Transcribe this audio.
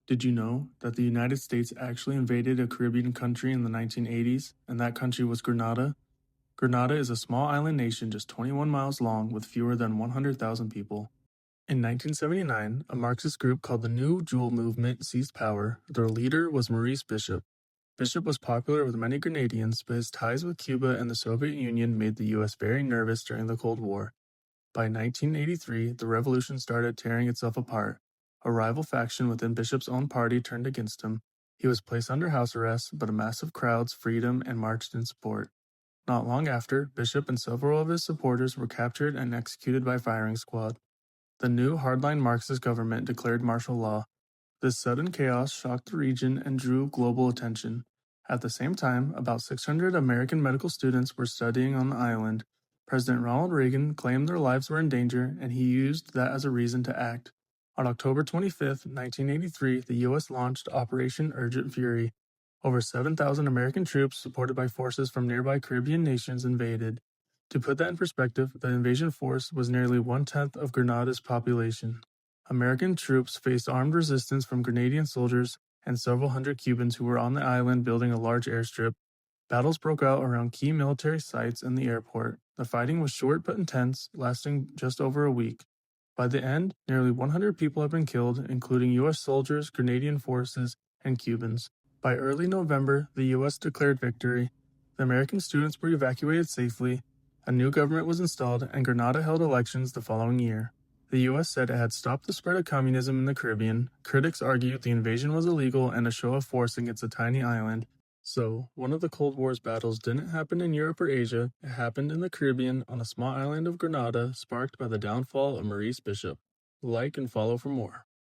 Did you know that the United States actually invaded a Caribbean country in the 1980s, and that country was Grenada? Grenada is a small island nation just 21 miles long with fewer than 100,000 people. In 1979, a Marxist group called the New Jewel Movement seized power. Their leader was Maurice Bishop. Bishop was popular with many Grenadians, but his ties with Cuba and the Soviet Union made the U.S. very nervous during the Cold War. By 1983, the revolution started tearing itself apart. A rival faction within Bishop's own party turned against him. He was placed under house arrest, but a massive crowds freed him and marched in support. Not long after, Bishop and several of his supporters were captured and executed by firing squad. The new hardline Marxist government declared martial law. This sudden chaos shocked the region and drew global attention. At the same time, about 600 American medical students were studying on the island. President Ronald Reagan claimed their lives were in danger, and he used that as a reason to act. On October 25, 1983, the U.S. launched Operation Urgent Fury. Over 7,000 American troops, supported by forces from nearby Caribbean nations, invaded. To put that in perspective, the invasion force was nearly one-tenth of Grenada's population. American troops faced armed resistance from Grenadian soldiers and several hundred Cubans who were on the island building a large airstrip. Battles broke out around key military sites and the airport. The fighting was short but intense, lasting just over a week. By the end, nearly 100 people had been killed, including U.S. soldiers, Grenadian forces, and Cubans. By early November, the U.S. declared victory. The American students were evacuated safely, a new government was installed, and Grenada held elections the following year. The U.S. said it had stopped the spread of communism in the Caribbean. Critics argued the invasion was illegal and a show of force against a tiny island. So, one of the Cold War's battles didn't happen in Europe or Asia, it happened in the Caribbean on a small island of Grenada, sparked by the downfall of Maurice Bishop. Like and follow for more.